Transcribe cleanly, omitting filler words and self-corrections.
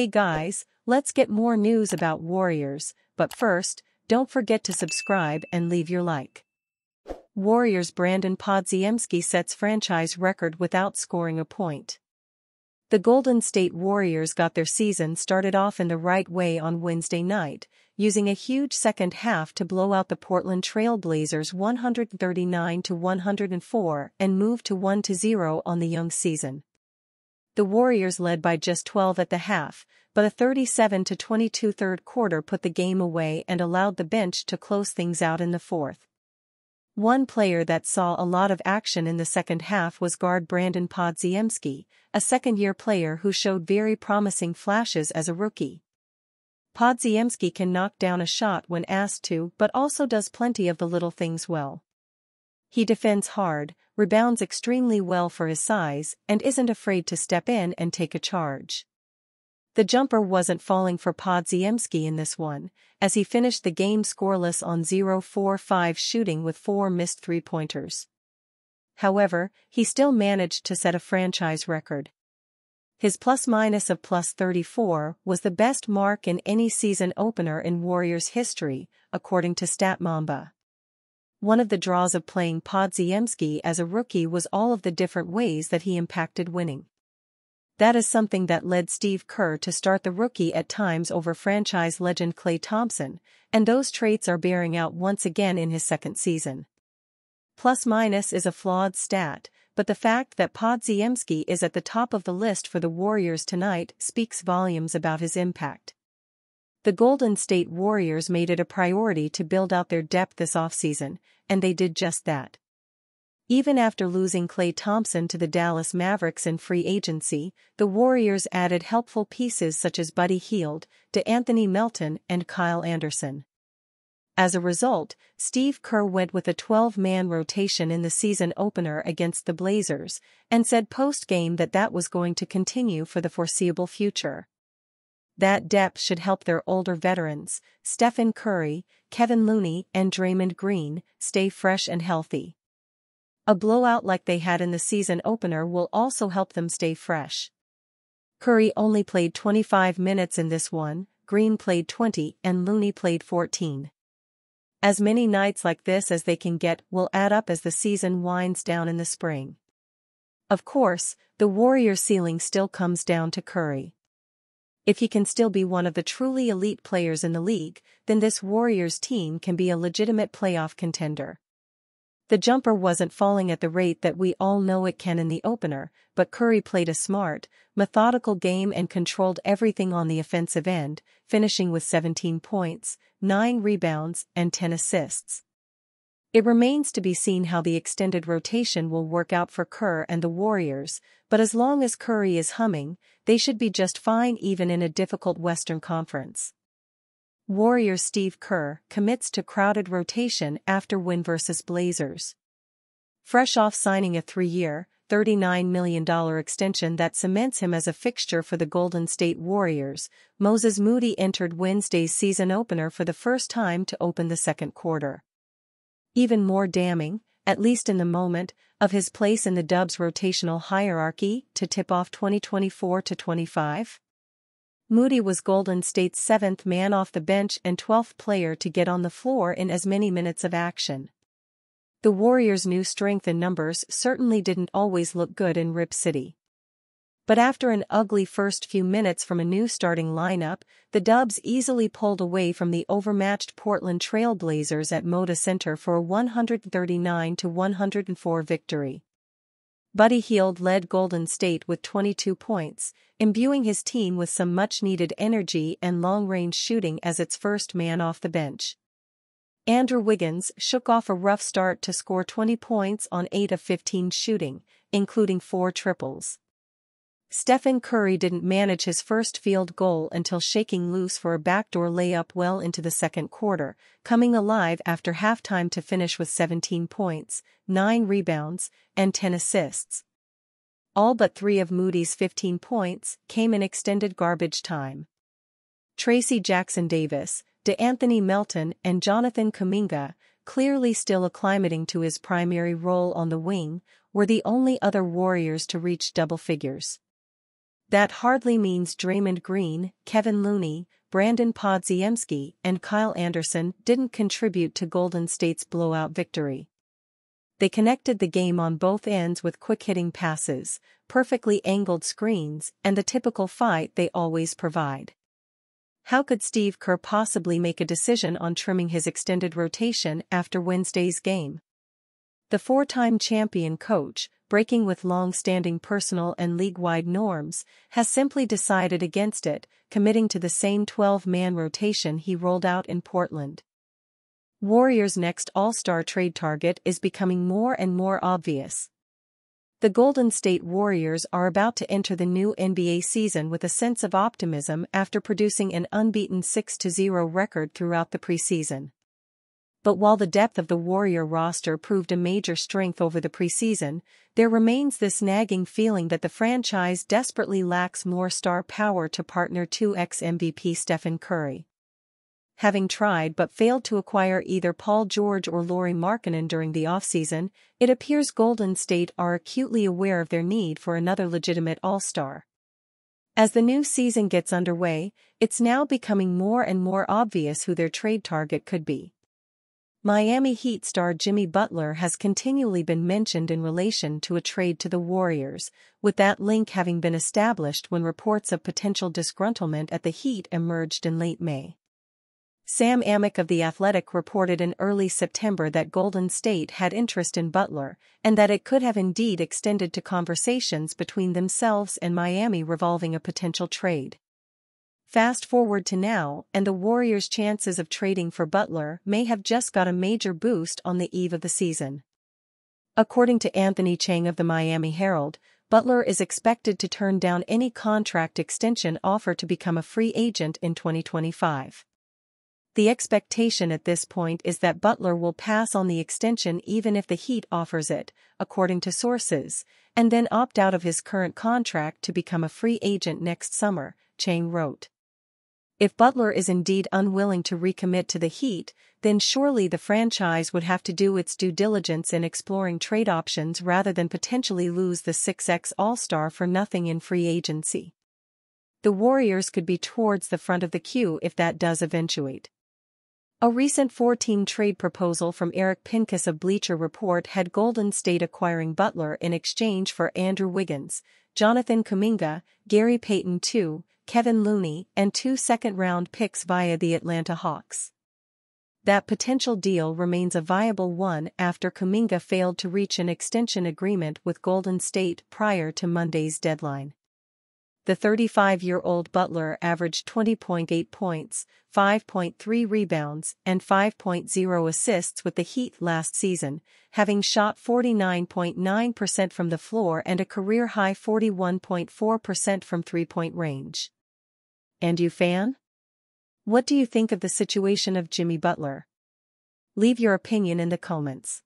Hey guys, let's get more news about Warriors, but first, don't forget to subscribe and leave your like. Warriors Brandon Podziemski sets franchise record without scoring a point. The Golden State Warriors got their season started off in the right way on Wednesday night, using a huge second half to blow out the Portland Trail Blazers 139-104 and move to 1-0 on the young season. The Warriors led by just 12 at the half, but a 37-22 third quarter put the game away and allowed the bench to close things out in the fourth. One player that saw a lot of action in the second half was guard Brandon Podziemski, a second-year player who showed very promising flashes as a rookie. Podziemski can knock down a shot when asked to but also does plenty of the little things well. He defends hard, rebounds extremely well for his size, and isn't afraid to step in and take a charge. The jumper wasn't falling for Podziemski in this one, as he finished the game scoreless on 0-4-5 shooting with 4 missed three-pointers. However, he still managed to set a franchise record. His plus-minus of +34 was the best mark in any season opener in Warriors history, according to StatMamba. One of the draws of playing Podziemski as a rookie was all of the different ways that he impacted winning. That is something that led Steve Kerr to start the rookie at times over franchise legend Klay Thompson, and those traits are bearing out once again in his second season. Plus-minus is a flawed stat, but the fact that Podziemski is at the top of the list for the Warriors tonight speaks volumes about his impact. The Golden State Warriors made it a priority to build out their depth this offseason, and they did just that. Even after losing Klay Thompson to the Dallas Mavericks in free agency, the Warriors added helpful pieces such as Buddy Hield, DeAnthony Melton, and Kyle Anderson. As a result, Steve Kerr went with a 12-man rotation in the season opener against the Blazers, and said post-game that was going to continue for the foreseeable future. That depth should help their older veterans, Stephen Curry, Kevin Looney, and Draymond Green, stay fresh and healthy. A blowout like they had in the season opener will also help them stay fresh. Curry only played 25 minutes in this one, Green played 20, and Looney played 14. As many nights like this as they can get will add up as the season winds down in the spring. Of course, the Warriors' ceiling still comes down to Curry. If he can still be one of the truly elite players in the league, then this Warriors team can be a legitimate playoff contender. The jumper wasn't falling at the rate that we all know it can in the opener, but Curry played a smart, methodical game and controlled everything on the offensive end, finishing with 17 points, 9 rebounds, and 10 assists. It remains to be seen how the extended rotation will work out for Kerr and the Warriors, but as long as Curry is humming, they should be just fine even in a difficult Western Conference. Warriors Steve Kerr commits to crowded rotation after win versus Blazers. Fresh off signing a 3-year, $39 million extension that cements him as a fixture for the Golden State Warriors, Moses Moody entered Wednesday's season opener for the first time to open the second quarter. Even more damning, at least in the moment, of his place in the Dubs' rotational hierarchy to tip off 2024-25. Moody was Golden State's 7th man off the bench and 12th player to get on the floor in as many minutes of action. The Warriors' new strength in numbers certainly didn't always look good in Rip City. But after an ugly first few minutes from a new starting lineup, the Dubs easily pulled away from the overmatched Portland Trail Blazers at Moda Center for a 139-104 victory. Buddy Hield led Golden State with 22 points, imbuing his team with some much-needed energy and long-range shooting as its first man off the bench. Andrew Wiggins shook off a rough start to score 20 points on 8 of 15 shooting, including 4 triples. Stephen Curry didn't manage his first field goal until shaking loose for a backdoor layup well into the second quarter, coming alive after halftime to finish with 17 points, 9 rebounds, and 10 assists. All but 3 of Moody's 15 points came in extended garbage time. Tracy Jackson-Davis, DeAnthony Melton, and Jonathan Kuminga, clearly still acclimating to his primary role on the wing, were the only other Warriors to reach double figures. That hardly means Draymond Green, Kevin Looney, Brandon Podziemski, and Kyle Anderson didn't contribute to Golden State's blowout victory. They connected the game on both ends with quick-hitting passes, perfectly angled screens, and the typical fight they always provide. How could Steve Kerr possibly make a decision on trimming his extended rotation after Wednesday's game? The four-time champion coach, breaking with long-standing personal and league-wide norms, has simply decided against it, committing to the same 12-man rotation he rolled out in Portland. Warriors' next All-Star trade target is becoming more and more obvious. The Golden State Warriors are about to enter the new NBA season with a sense of optimism after producing an unbeaten 6-0 record throughout the preseason. But while the depth of the Warrior roster proved a major strength over the preseason, there remains this nagging feeling that the franchise desperately lacks more star power to partner 2x MVP Stephen Curry. Having tried but failed to acquire either Paul George or Lauri Markkanen during the offseason, it appears Golden State are acutely aware of their need for another legitimate all-star. As the new season gets underway, it's now becoming more and more obvious who their trade target could be. Miami Heat star Jimmy Butler has continually been mentioned in relation to a trade to the Warriors, with that link having been established when reports of potential disgruntlement at the Heat emerged in late May. Sam Amick of The Athletic reported in early September that Golden State had interest in Butler, and that it could have indeed extended to conversations between themselves and Miami revolving a potential trade. Fast forward to now, and the Warriors' chances of trading for Butler may have just got a major boost on the eve of the season. According to Anthony Chang of the Miami Herald, Butler is expected to turn down any contract extension offer to become a free agent in 2025. The expectation at this point is that Butler will pass on the extension even if the Heat offers it, according to sources, and then opt out of his current contract to become a free agent next summer, Chang wrote. If Butler is indeed unwilling to recommit to the Heat, then surely the franchise would have to do its due diligence in exploring trade options rather than potentially lose the 6x All-Star for nothing in free agency. The Warriors could be towards the front of the queue if that does eventuate. A recent four-team trade proposal from Eric Pincus of Bleacher Report had Golden State acquiring Butler in exchange for Andrew Wiggins, Jonathan Kuminga, Gary Payton II, Kevin Looney, and 2 second-round picks via the Atlanta Hawks. That potential deal remains a viable one after Kuminga failed to reach an extension agreement with Golden State prior to Monday's deadline. The 35-year-old Butler averaged 20.8 points, 5.3 rebounds, and 5.0 assists with the Heat last season, having shot 49.9% from the floor and a career-high 41.4% from three-point range. And you, fan? What do you think of the situation of Jimmy Butler? Leave your opinion in the comments.